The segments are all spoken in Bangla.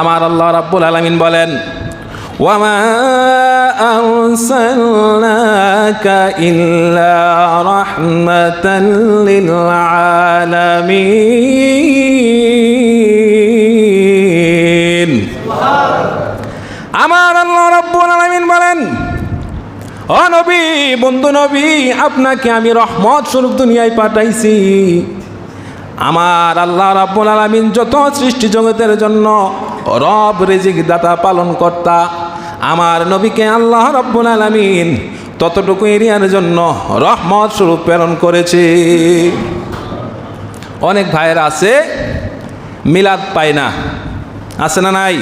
আমার আল্লাহ রাব্বুল আলামিন বলেন, ওয়ামা আরসালনাকা ইল্লা রাহমাতাল লিল আলামিন। আমার আল্লাহ রাব্বুল আলামিন বলেন, ও নবী, বন্ধু নবী, আপনাকে আমি রহমত স্বরূপ দুনিয়ায় পাঠাইছি। আমার আল্লাহ রাব্বুল আলামিন যত সৃষ্টি জগতের জন্য রব, রিজিক দাতা, পালন কর্তা, আমার নবীকে আল্লাহ রাব্বুল আলামিন ততটুকু এরিয়ার জন্য রহমত স্বরূপ প্রেরণ করেছে। অনেক ভাইয়েরা আছে মিলাদ পায় না, আছে না নাই?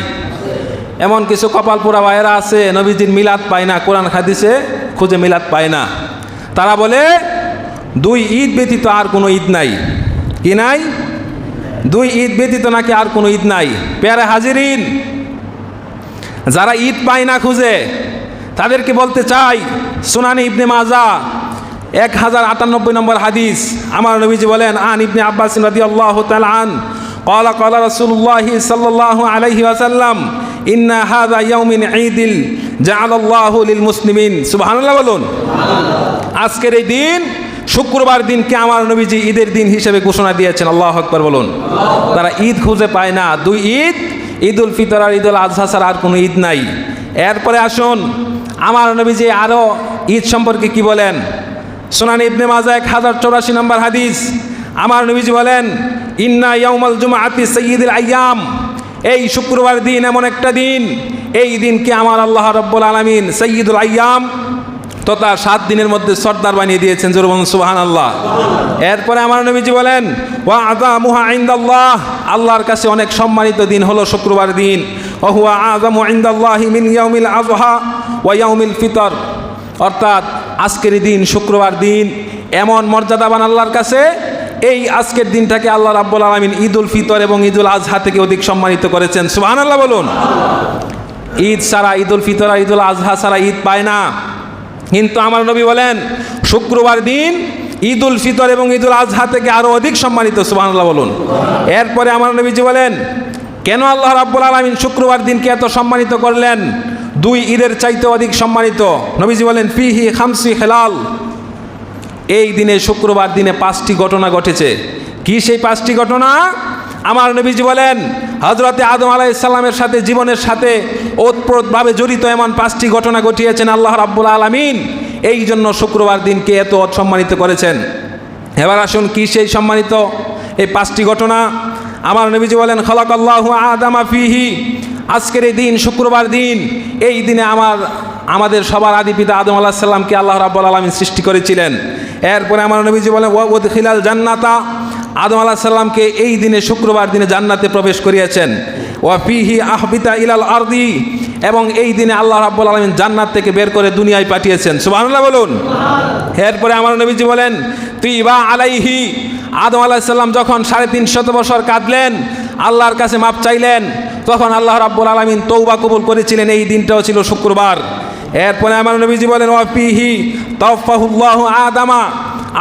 এমন কিছু কপাল পোড়া ভাইয়েরা আছে নবীজির মিলাদ পায় না, কোরআন হাদিসে খুঁজে মিলাদ পায় না। তারা বলে 2 ঈদ ব্যতীত আর কোনো ঈদ নাই। কি নাই? 2 ঈদ ব্যতীত নাকি আর কোনো ঈদ নাই। প্যারে হাজিরিন, যারা ঈদ পায় না খুঁজে, তাদেরকে বলতে চাই, সুনানি ইবনে মাজা 1098 নম্বর হাদিস, আমার নবীজি বলেন, আন ইবনে আব্বাস রাদিয়াল্লাহু তাআলা আন ক্বালা ক্বালা রাসূলুল্লাহ সাল্লাল্লাহু আলাইহি ওয়াসাল্লাম, ইন্না হাযা ইয়াউমিন ঈদিল জাআলাল্লাহু লিল মুসলিমিন। সুবহানাল্লাহ বলুন। আজকের এই দিন শুক্রবার দিনকে আমার নবীজি ঈদের দিন হিসেবে ঘোষণা দিয়েছেন। আল্লাহু আকবার বলুন। তারা ঈদ খুঁজে পায় না। 2 ঈদ, ঈদুল ফিতর আর ঈদুল আজহা ছাড়া আর কোনো ঈদ নাই। এরপরে আসুন, আমার নবীজি আরও ঈদ সম্পর্কে কি বলেন? সুনানি ইবনে মাজা 1084 নম্বর হাদিস, আমার নবীজি বলেন, ইন্না ইয়াউমাল জুমআতি সাইয়্যিদুল আইয়াম। এই শুক্রবার দিন এমন একটা দিন, এই দিনকে আমার আল্লাহ রাব্বুল আলামিন সাইয়্যিদুল আইয়াম তথা 7 দিনের মধ্যে সর্দার বানিয়ে দিয়েছেন। জোরে বলুন সুবহানাল্লাহ। এরপরে আমার নবীজি বলেন, ওয়া আযামুহা ইনদাল্লাহ, আল্লাহর কাছে অনেক সম্মানিত দিন হলো শুক্রবার দিন। ওয়া হুয়া আযামু ইনদাল্লাহি মিন ইয়াউমিল আযহা ওয়া ইয়াউমিল ফিতর। অর্থাৎ আজকের দিন, শুক্রবার দিন এমন মর্যাদাবান আল্লাহর কাছে, এই আজকের দিনটাকে আল্লাহ রাব্বুল আলামিন ঈদুল ফিতর এবং ঈদুল আজহা থেকে অধিক সম্মানিত করেছেন। সুবহানাল্লাহ বলুন। ঈদ ছাড়া, ঈদুল ফিতর আর ঈদুল আজহা ছাড়া ঈদ পায় না। কিন্তু আমার নবী বলেন, শুক্রবার দিন ঈদুল ফিতর এবং ঈদুল আজহা থেকে আরও অধিক সম্মানিত। সুবহানাল্লাহ বলুন। এরপরে আমার নবীজি বলেন, কেন আল্লাহ রাব্বুল আলামিন শুক্রবার দিনকে এত সম্মানিত করলেন? 2 ঈদের চাইতে অধিক সম্মানিত। নবীজি বলেন, ফিহি খামসি খেলাল। এই দিনে, শুক্রবার দিনে 5টি ঘটনা ঘটেছে। কি সেই 5টি ঘটনা? আমার নবীজি বলেন, হযরতে আদম আলাইহিস সালামের সাথে, জীবনের সাথে ওতপ্রোতভাবে জড়িত এমন 5টি ঘটনা ঘটিয়েছেন আল্লাহ রাব্বুল আলামিন। এই জন্য শুক্রবার দিনকে এত সম্মানিত করেছেন। এবার আসুন, কি সেই সম্মানিত এই 5টি ঘটনা? আমার নবীজি বলেন, খালাকাল্লাহু আদামা ফিহি। আজকের এই দিন, শুক্রবার দিন, এই দিনে আমাদের সবার আদি পিতা আদম আলাইহিস সালামকে আল্লাহ রাব্বুল আলামিন সৃষ্টি করেছিলেন। এরপরে আমার নবীজি বলেন, ওয়া উদখিলাল জান্নাতা। আদম আলাইহিস সালামকে এই দিনে, শুক্রবার দিনে জান্নাতে প্রবেশ করিয়েছেন। ওয়া ফিহি আহবিতা ইলাল আরদি। এবং এই দিনে আল্লাহ রাব্বুল আলামিন জান্নাত থেকে বের করে দুনিয়ায় পাঠিয়েছেন। সুবহানাল্লাহ বলুন। এরপরে আমার নবীজি বলেন, তিবা আলাইহি। আদম আলাইহিস সালাম যখন 350 বছর কাঁদলেন, আল্লাহর কাছে মাপ চাইলেন, তখন আল্লাহ রাব্বুল আলামিন তওবা কবুল করেছিলেন। এই দিনটাও ছিল শুক্রবার। এরপরে আমার নবীজি বলেন, ওয়া ফিহি তাওফাহুল্লাহু আদামা।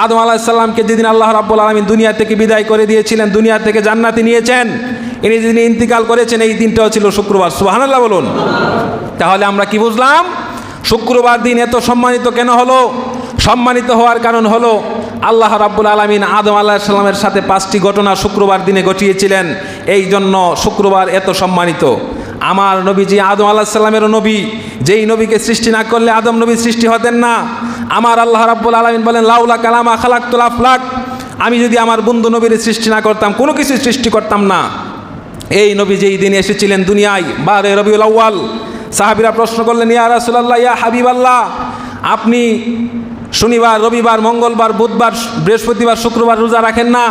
আদম আলাইহিস সালামকে যেদিন আল্লাহ রাব্বুল আলামিন দুনিয়া থেকে বিদায় করে দিয়েছিলেন, দুনিয়া থেকে জান্নাতে নিয়েছেন, ইনি যেদিন ইন্তিকাল করেছেন, এই দিনটাও ছিল শুক্রবার। সুবহানাল্লাহ বলুন। তাহলে আমরা কি বুঝলাম? শুক্রবার দিন এত সম্মানিত কেন হলো? সম্মানিত হওয়ার কারণ হলো, আল্লাহ রাব্বুল আলামিন আদম আলাইহিস সালামের সাথে 5টি ঘটনা শুক্রবার দিনে ঘটিয়েছিলেন। এই জন্য শুক্রবার এত সম্মানিত। আমার নবীজি আদম আলাইহিস সালামেরও নবী। যেই নবীকে সৃষ্টি না করলে আদম নবী সৃষ্টি হতেন না। আমার আল্লাহ রাব্বুল আলামিন বলেন, লাউলা কালামা খালাকতুল আফলাক। আমি যদি আমার বন্ধু নবীর সৃষ্টি না করতাম, কোনো কিছু সৃষ্টি করতাম না। এই নবী যেই দিনে এসেছিলেন দুনিয়ায়, 12 রবিউল আউয়াল, সাহাবীরা প্রশ্ন করলেন, ইয়া রাসূলুল্লাহ, ইয়া হাবিবাল্লাহ, আপনি শনিবার, রবিবার, মঙ্গলবার, বুধবার, বৃহস্পতিবার, শুক্রবার রোজা রাখেন না?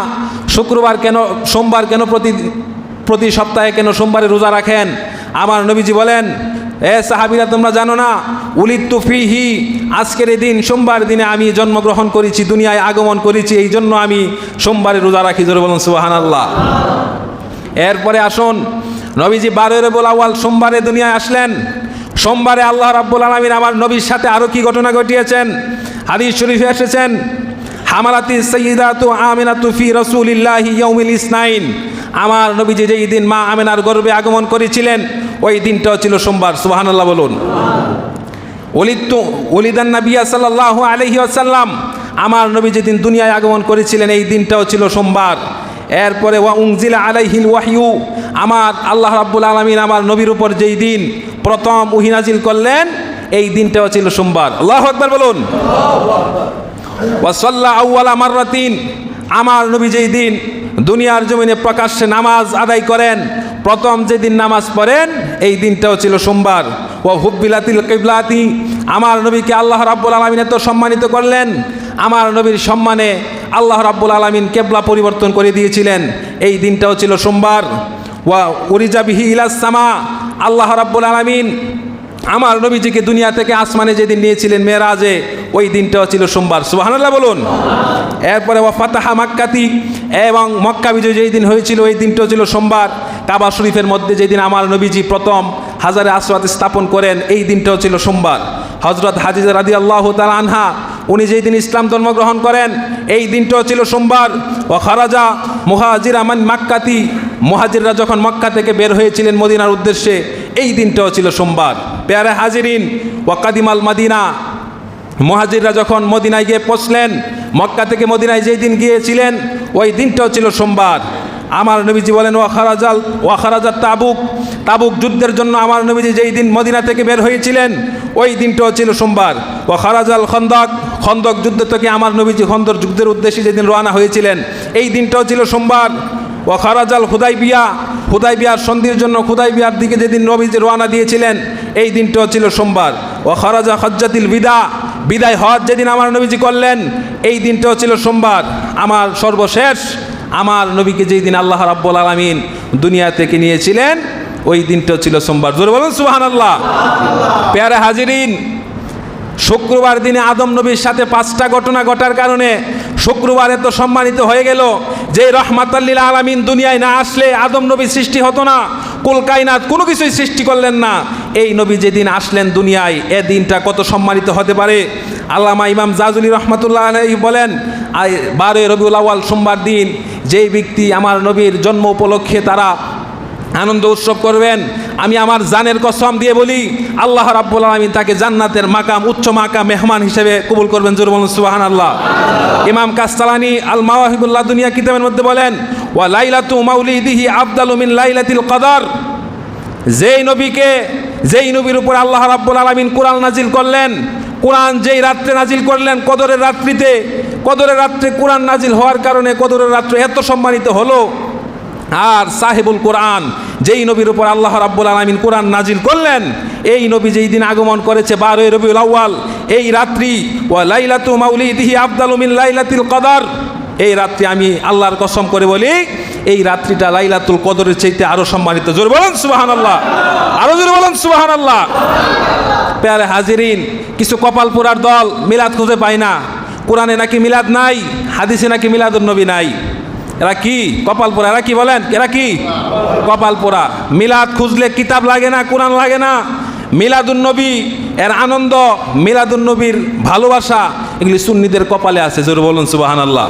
শুক্রবার কেন, সোমবার কেন, প্রতি সপ্তাহে কেন সোমবারে রোজা রাখেন? আমার নবীজি বলেন, এ সাহাবীরা, তোমরা জানো না, উলিদতু ফিহি। আজকের এই দিন, সোমবার দিনে আমি জন্মগ্রহণ করেছি, দুনিয়ায় আগমন করেছি, এই জন্য আমি সোমবারে রোজা রাখি। জোরে বলুন সুবহানাল্লাহ। এরপরে আসুন, নবীজি 12 রবিউল আউয়াল সোমবারে দুনিয়ায় আসলেন। সোমবারে আল্লাহ রাব্বুল আলামিন আমার নবীর সাথে আরও কি ঘটনা ঘটিয়েছেন? হাদিস শরীফে এসেছেন, হামালাতি সাইয়্যিদাতু আমিনাতু ফি রাসূলিল্লাহি ইয়াউমিল ইসনাইন। আমার নবীজি যেই দিন মা আমেনার গর্ভে আগমন করেছিলেন ওই দিনটাও ছিল সোমবার। সুবহানাল্লাহ বলুন। ওলিদান নবিয়া সাল্লাল্লাহু আলাইহি ওয়াসাল্লাম, আমার নবী যেদিন দুনিয়ায় আগমন করেছিলেন এই দিনটাও ছিল সোমবার। এরপরে ওয়া উনজিলা আলাইহিল ওয়াহয়ু, আমার আল্লাহ রাব্বুল আলামিন আমার নবীর উপর যেই দিন প্রথম ওহী নাজিল করলেন এই দিনটাও ছিল সোমবার। আল্লাহু আকবার বলুন। ওয়া সাল্লা আউওয়ালা মাররাতিন, আমার নবী যেই দিন দুনিয়ার জমিনে প্রকাশ্যে নামাজ আদায় করেন, প্রথম যেদিন নামাজ পড়েন এই দিনটাও ছিল সোমবার। ও হুব্বিলাতিল কিবলাতি, আমার নবীকে আল্লাহ রাব্বুল আলামিন এত সম্মানিত করলেন, আমার নবীর সম্মানে আল্লাহ রাব্বুল আলামিন কেবলা পরিবর্তন করে দিয়েছিলেন, এই দিনটাও ছিল সোমবার। ওয়া উরিজা বিহি ইলাস সামা, আল্লাহ রাব্বুল আলামিন আমার নবীজিকে দুনিয়া থেকে আসমানে যেদিন নিয়েছিলেন মেরাজে ওই দিনটাও ছিল সোমবার। সুবহানাল্লাহ বলুন। এরপরে ওয়া ফাতাহা মাক্কাতি, এবং মক্কা বিজয় যেই দিন হয়েছিল ওই দিনটাও ছিল সোমবার। কাবা শরীফের মধ্যে যেদিন আমার নবীজি প্রথম হাজারে আসওয়াদ স্থাপন করেন এই দিনটাও ছিল সোমবার। হযরত হাদিজা রাদিয়াল্লাহু তাআলা আনহা উনি যেই দিন ইসলাম ধর্ম গ্রহণ করেন এই দিনটাও ছিল সোমবার। ওয়া খারাজা মুহাজিরা মান মাক্কাতি, মুহাজিররা যখন মক্কা থেকে বের হয়েছিলেন মদিনার উদ্দেশ্যে এই দিনটাও ছিল সোমবার। পেয়ারে হাজিরিন, ওয়া কাদিমাল মাদিনা, মুহাজিররা যখন মদিনায় গিয়ে পৌঁছলেন, মক্কা থেকে মদিনায় যেই দিন গিয়েছিলেন ওই দিনটাও ছিল সোমবার। আমার নবীজি বলেন ওয়া খারাজাত তাবুক, তাবুক যুদ্ধের জন্য আমার নবীজি যেই দিন মদিনা থেকে বের হয়েছিলেন ওই দিনটাও ছিল সোমবার। ওয়া খারাজাল খন্দক, খন্দক যুদ্ধ থেকে আমার নবীজি খন্দক যুদ্ধের উদ্দেশ্যে যেদিন রওনা হয়েছিলেন এই দিনটাও ছিল সোমবার। ওয়া খারাজাল হুদাইবিয়া, হুদাইবিয়ার সন্ধির জন্য হুদাইবিয়ার দিকে যেদিন নবীজি রওনা দিয়েছিলেন এই দিনটাও ছিল সোমবার। ওয়া খারাজা হজ্জাতিল বিদা, বিদায় হজ যেদিন আমার নবীজি করলেন এই দিনটাও ছিল সোমবার। আমার সর্বশেষ আমার নবীকে যেই দিন আল্লাহ রাব্বুল আলামিন দুনিয়া থেকে নিয়েছিলেন ওই দিনটাও ছিল সোমবার। জোরে বলুন সুবহানাল্লাহ। পেয়ারে হাজিরিন, শুক্রবার দিনে আদম নবীর সাথে 5টা ঘটনা ঘটার কারণে শুক্রবার এত সম্মানিত হয়ে গেল যে রহমাতাল লিল আলামিন দুনিয়ায় না আসলে আদম নবী সৃষ্টি হতো না, কুল কায়নাত কোনো কিছুই সৃষ্টি করলেন না। এই নবী যেদিন আসলেন দুনিয়ায় এ দিনটা কত সম্মানিত হতে পারে। আল্লামা ইমাম জাজুলি রহমাতুল্লাহ আলাইহি বলেন 12 রবিউল আউয়াল সোমবার দিন যেই ব্যক্তি আমার নবীর জন্ম উপলক্ষে তারা আনন্দ উৎসব করবেন, আমি আমার জানের কসম দিয়ে বলি আল্লাহ রাব্বুল আলামিন তাকে জান্নাতের মাকাম, উচ্চ মাকাম মেহমান হিসেবে কবুল করবেন। জোরে বলুন সুবহানাল্লাহ। ইমাম কাসতালানি আল মাওয়াহিবুল্লাহ দুনিয়া কিতাবের মধ্যে বলেন ওয়া লাইলাতু মাউলিদিহি আফদালু মিন লাইলাতিল কদর, যেই নবীর উপর আল্লাহ রাব্বুল আলামিন কোরআন নাজিল করলেন, কোরআন যেই রাত্রে নাজিল করলেন কদরের রাত্রিতে, কদরের রাত্রে কোরআন নাজিল হওয়ার কারণে কদরের রাত্রে এত সম্মানিত হলো। আর সাহেবুল কোরআন যেই নবীর উপর আল্লাহ রাব্বুল আলামিন কোরআন নাজিল করলেন এই নবী যেই দিন আগমন করেছে 12 রবিউল আউয়াল এই রাত্রি, ওয়া লাইলাতু মাউলিদিহি আফদালু মিন লাইলাতিল কদর, এই রাত্রি আমি আল্লাহর কসম করে বলি এই রাত্রিটা লাইলাতুল কদরের চাইতে আরো সম্মানিত। জোরে বলুন সুবহানাল্লাহ, আরো জোরে বলুন সুবহানাল্লাহ। প্যারে হাজিরিন, কিছু কপাল পোড়ার দল মিলাদ খুঁজে পায় না, কোরআনে নাকি মিলাদ নাই, হাদিসে নাকি মিলাদুন নবী নাই। এরা কি কপাল পোড়া? এরা কি বলেন? এরা কি কপাল পোড়া? মিলাদ খুঁজলে কিতাব লাগে না, কোরআন লাগে না। মিলাদুন নবী এর আনন্দ, মিলাদুন নবীর ভালোবাসা এগুলি সুন্নিদের কপালে আছে। জোরে বলুন সুবহানাল্লাহ।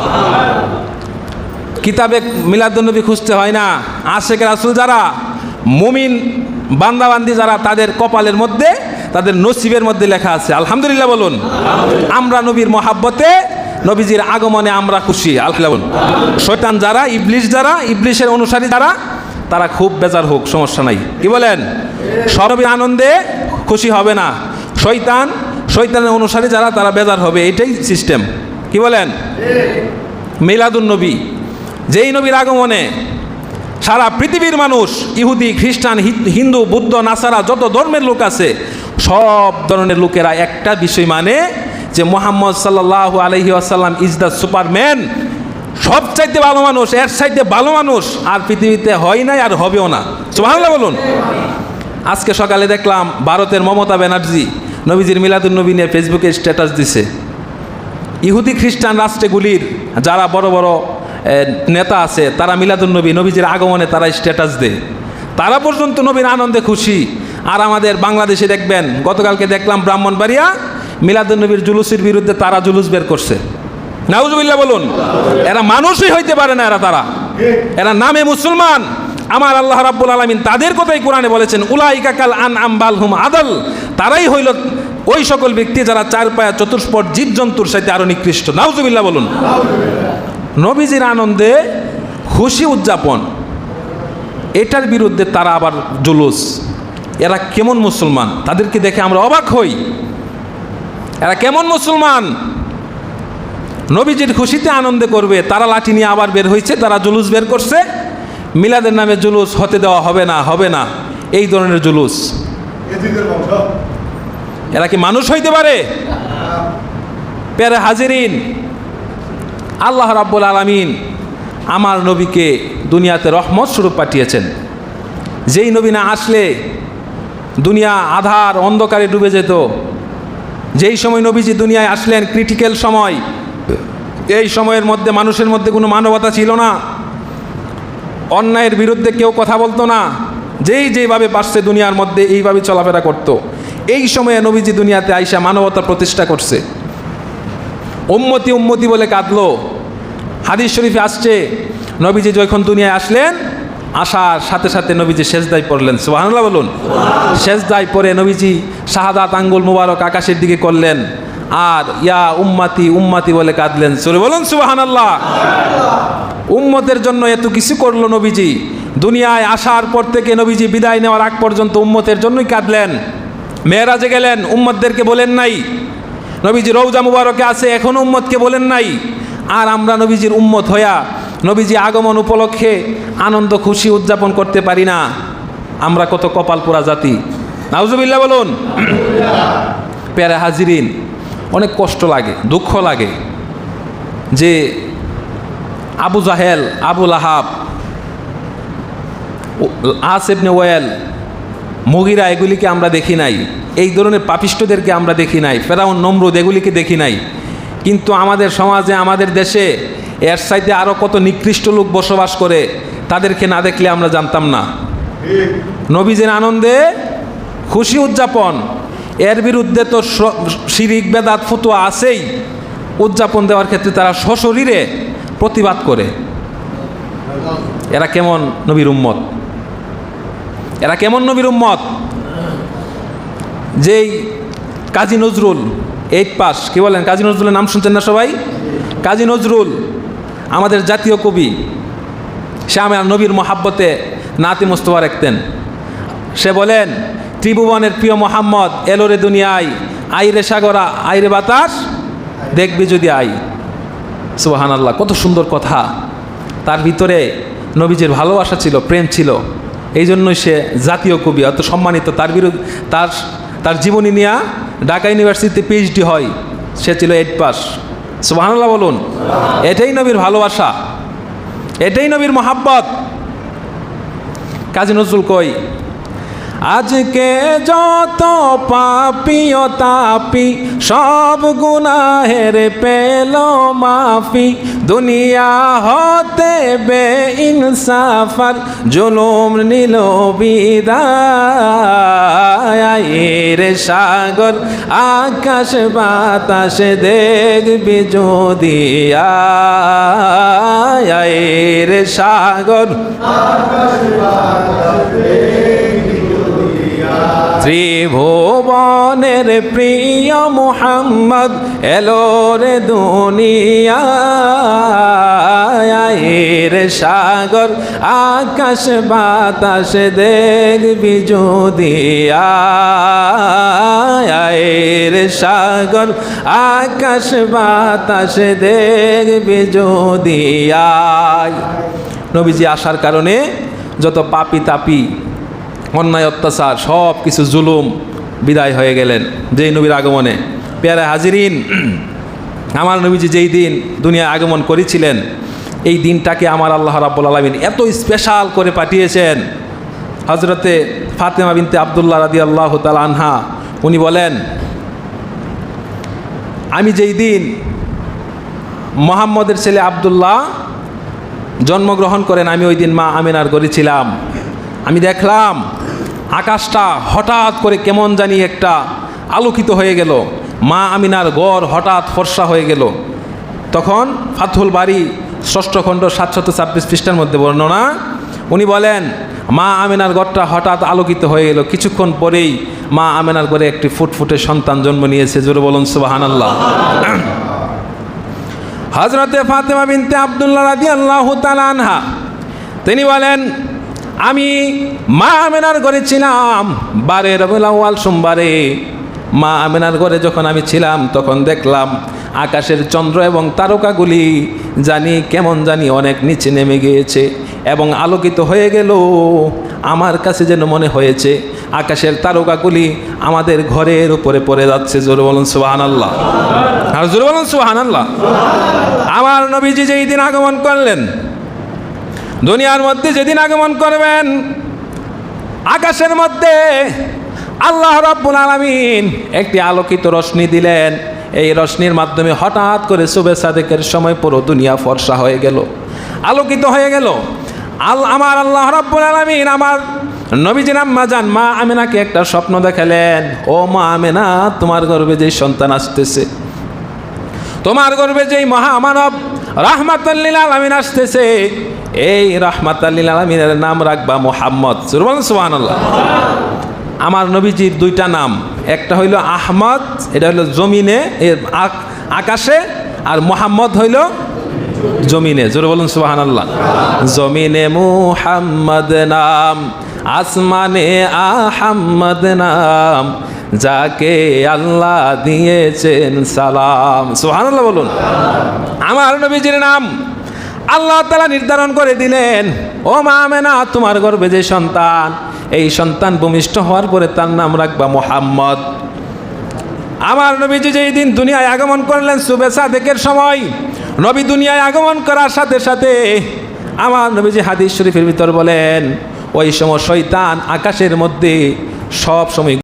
কিতাবে মিলাদুন নবী খুঁজতে হয় না, আশিক রাসূল যারা মুমিন বান্দাবান্দি যারা তাদের কপালের মধ্যে তাদের নসিবের মধ্যে লেখা আছে। আলহামদুলিল্লাহ বলুন। আমরা নবীর মহাব্বতে নবীজির আগমনে আমরা খুশি। আলহামদুলিল্লাহ। শয়তান যারা, ইবলিশ যারা, ইবলিশের অনুসারী যারা, তারা খুব বেজার হোক, সমস্যা নাই। কি বলেন? সরবীর আনন্দে খুশি হবে না। শয়তানের অনুসারী যারা তারা বেজার হবে, এটাই সিস্টেম। কি বলেন? মিলাদুন নবী, যেই নবীর আগমনে সারা পৃথিবীর মানুষ, ইহুদি, খ্রিস্টান, হিন্দু, বৌদ্ধ, নাসারা, যত ধর্মের লোক আছে সব ধরনের লোকেরা একটা বিষয় মানে যে মুহাম্মদ সাল্লাল্লাহু আলাইহি ওয়াসাল্লাম ইজ দ্য সুপারম্যান, সবচাইতে ভালো মানুষ, এর চাইতে ভালো মানুষ আর পৃথিবীতে হয় নাই আর হবেও না। সুবহানাল্লাহ বলুন। আজকে সকালে দেখলাম ভারতের মমতা ব্যানার্জি নবীজির মিলাদুন নবী নিয়ে ফেসবুকে স্ট্যাটাস দিছে। ইহুদি খ্রিস্টান রাষ্ট্রগুলির যারা বড় বড় নেতা আছে তারা মিলাদুন নবী, নবীজির আগমনে তারা স্ট্যাটাস দেয়, তারা পর্যন্ত নবীর আনন্দে খুশি। আর আমাদের বাংলাদেশে দেখবেন, গতকালকে দেখলাম ব্রাহ্মণবাড়িয়া মিলাদুন নবীর জুলুসের বিরুদ্ধে তারা জুলুস বের করছে। নাউজুবিল্লাহ বলুন। এরা মানুষই হইতে পারে না, তারা এরা নামে মুসলমান। আমার আল্লাহ রাব্বুল আলামিন তাদের কথাই কোরআনে বলেছেন, উলাইকা কাল আনআম বাল হুম আদাল, তারাই হইল ওই সকল ব্যক্তি যারা চার পায়া চতুষ্পদ জীবজন্তুর সাথে আরো নিকৃষ্ট। নাউজুবিল্লাহ বলুন। নবীজির আনন্দে খুশি উদযাপন, এটার বিরুদ্ধে তারা আবার জুলুস। এরা কেমন মুসলমান? তাদেরকে দেখে আমরা অবাক হই। এরা কেমন মুসলমান? নবীজির খুশিতে আনন্দে করবে, তারা লাঠি নিয়ে আবার বের হয়েছে, তারা জুলুস বের করছে। মিলাদের নামে জুলুস হতে দেওয়া হবে না, হবে না, এই ধরনের জুলুস। এরা কি মানুষ হইতে পারে? প্যারে হাজিরিন, আল্লাহ রাব্বুল আলামিন আমার নবীকে দুনিয়াতে রহমত স্বরূপ পাঠিয়েছেন। যেই নবী না আসলে দুনিয়া আধার অন্ধকারে ডুবে যেত। যেই সময় নবীজি দুনিয়ায় আসলেন ক্রিটিক্যাল সময়, এই সময়ের মধ্যে মানুষের মধ্যে কোনো মানবতা ছিল না, অন্যায়ের বিরুদ্ধে কেউ কথা বলতো না, যেইভাবে পারছে দুনিয়ার মধ্যে এইভাবে চলাফেরা করত। এই সময়ে নবীজি দুনিয়াতে আইসা মানবতা প্রতিষ্ঠা করছে। উম্মতি উম্মতি বলে কাঁদলো। হাদিস শরীফে আসছে, নবীজি যখন দুনিয়ায় আসলেন, আসার সাথে সাথে নবীজি সেজদায় পড়লেন। সুবহানাল্লাহ বলুন। সেজদায় পড়ে নবীজি শাহাদাত আঙ্গুল মুবারক আকাশের দিকে করলেন, আর ইয়া উম্মাতি উম্মাতি বলে কাঁদলেন। চলে বলুন সুবহানাল্লাহ। উম্মতের জন্য এত কিছু করলো নবীজি। দুনিয়ায় আসার পর থেকে নবীজি বিদায় নেওয়ার আগ পর্যন্ত উম্মতের জন্যই কাঁদলেন। মেরাজে গেলেন, উম্মতদেরকে বলেন নাই। নবীজি রওজা মুবারকে আছে, এখনও উম্মতকে বলেন নাই। আর আমরা নবীজির উম্মত হইয়া নবীজি আগমন উপলক্ষে আনন্দ খুশি উদযাপন করতে পারি না। আমরা কত কপাল পোড়া জাতি। নাউজুবিল্লাহ বলুন। প্যারে হাজিরিন, অনেক কষ্ট লাগে, দুঃখ লাগে যে আবু জাহেল, আবু লাহাব, আস ইবনে ওয়াইল, মুগিরা, এগুলিকে আমরা দেখি নাই। এই ধরনের পাপিষ্ঠদেরকে আমরা দেখি নাই। ফেরাউন, নমরুদ, এগুলিকে দেখি নাই। কিন্তু আমাদের সমাজে, আমাদের দেশে এর সাইতে আরও কত নিকৃষ্ট লোক বসবাস করে, তাদেরকে না দেখলে আমরা জানতাম না। নবীজির আনন্দে খুশি উদযাপন, এর বিরুদ্ধে তো শিরিক বেদাত ফতোয়া আছেই। উদযাপন দেওয়ার ক্ষেত্রে তারা সশরীরে প্রতিবাদ করে। এরা কেমন নবীর উম্মত? এরা কেমন নবীর উম্মত? যেই কাজী নজরুল 8 পাস, কি বলেন? কাজী নজরুলের নাম শুনছেন না সবাই? কাজী নজরুল আমাদের জাতীয় কবি। সে আমার নবীর মহাব্বতে নাতি মোস্তফা রাখতেন। সে বলেন, ত্রিভুবনের প্রিয় মোহাম্মদ এলোরে দুনিয়ায়, আইরে সাগরা আইরে বাতাস দেখবি যদি আই। সুবহানাল্লাহ, কত সুন্দর কথা। তার ভিতরে নবীজির ভালোবাসা ছিল, প্রেম ছিল। এই জন্যই সে জাতীয় কবি, অত সম্মানিত। তার বিরুদ্ধে তার জীবনী নিয়ে ঢাকা ইউনিভার্সিটিতে PhD হয়। সে ছিল 8 পাস। সুবহানাল্লাহ বলুন। এটাই নবীর ভালোবাসা, এটাই নবীর মহাব্বত। কাজী নজরুল কই, আজকে যত পাপী ও তাপি সব গুনাহের পেল মাফি, দুনিয়া হতে বে ইনসাফার জুলুম নিল বিদায়। রে সাগর আকাশ বাতাস দেখবি যদি আয়। রে সাগর আকাশ বাতাস ত্রিভুবনের প্রিয় মুহাম্মদ এলো রে দুনিয়ায়। রে সাগর আকাশ বাতাস দেখবি যদি আয়। রে সাগর আকাশ বাতাস দেখবি যদি আয়। নবীজি আসার কারণে যত পাপী তাপি, অন্যায় অত্যাচার, সব কিছু জুলুম বিদায় হয়ে গেলেন যেই নবীর আগমনে। পেয়ারে হাজিরিন, আমার নবীজি যেই দিন দুনিয়ায় আগমন করেছিলেন, এই দিনটাকে আমার আল্লাহ রাব্বুল আলামিন এত স্পেশাল করে পাঠিয়েছেন। হজরতে ফাতেমা বিনতে আব্দুল্লাহ রাদিয়াল্লাহু তাআলা আনহা, উনি বলেন, আমি যেই দিন মুহাম্মদের ছেলে আব্দুল্লাহ জন্মগ্রহণ করেন, আমি ওই দিন মা আমিনার ঘরে ছিলাম। আমি দেখলাম আকাশটা হঠাৎ করে কেমন জানি একটা আলোকিত হয়ে গেল। মা আমিনার ঘর হঠাৎ ফর্সা হয়ে গেল। তখন ফাতহুল বারি ষষ্ঠ খণ্ড 726 পৃষ্ঠার মধ্যে বর্ণনা। উনি বলেন, মা আমেনার ঘরটা হঠাৎ আলোকিত হয়ে গেল। কিছুক্ষণ পরেই মা আমেনার ঘরে একটি ফুটফুটে সন্তান জন্ম নিয়েছে। জোরে বলুন সুবহানাল্লাহ। হযরতে ফাতেমা বিনতে আব্দুল্লাহ রাদিয়াল্লাহু তাআলা আনহা তিনি বলেন, আমি মা আমেনার ঘরে ছিলাম 12 রবিউল আউয়াল সোমবারে। মা আমেনার ঘরে যখন আমি ছিলাম তখন দেখলাম আকাশের চন্দ্র এবং তারকাগুলি কেমন জানি অনেক নিচে নেমে গিয়েছে এবং আলোকিত হয়ে গেল। আমার কাছে যেন মনে হয়েছে আকাশের তারকাগুলি আমাদের ঘরের উপরে পড়ে যাচ্ছে। জোরে বলুন সুবহানাল্লাহ। আর জোরে বলুন সুবহানাল্লাহ। আমার নবীজি যেই দিন আগমন করলেন, দুনিয়ার মধ্যে যেদিন আগমন করবেন, আকাশের মধ্যে আল্লাহ রাব্বুল আলামিন একটি আলোকিত রশ্মি দিলেন। এই রশ্মির মাধ্যমে হঠাৎ করে সুবে সাদেকের সময় পুরো দুনিয়া ফর্সা হয়ে গেল, আলোকিত হয়ে গেল। আমার আল্লাহ রাব্বুল আলামিন আমার নবীজির আম্মা জান মা আমেনাকে একটা স্বপ্ন দেখালেন। ও মা আমেনা, তোমার গর্ভে যেই সন্তান আসতেছে, তোমার গর্ভে যেই মহামানব রাহমাতুল লিল আলামিন আসতেছে, এই রাহমাতুল লিল আলামিনের নাম রাখবা মুহাম্মদ। সুবহানাল্লাহ। আমার নবীজির দুইটা নাম, একটা হইল আহমদ, এটা হইল জমিনে আকাশে, আর মুহাম্মদ হইল জমিনে। জোরে বলুন সুবহানাল্লাহ। জমিনে মুহাম্মদ নাম, আসমানে আহমদ নাম, যাকে আল্লাহ দিয়েছেন সালাম। সুবহানাল্লাহ বলুন। আমার নবীজির নাম আল্লাহ তাআলা নির্ধারণ করে দিলেন। ও মা আমেনা, তোমার গর্ভে যে সন্তান, এই সন্তান ভূমিষ্ঠ হওয়ার পরে তার নাম রাখবা মুহাম্মদ। আমার নবীজি যেই দিন দুনিয়ায় আগমন করলেন সুবে সাদেকের সময়, নবী দুনিয়ায় আগমন করার সাথে সাথে আমার নবীজি হাদিস শরীফের ভিতর বলেন, ওই সময় শয়তান আকাশের মধ্যে সব সময়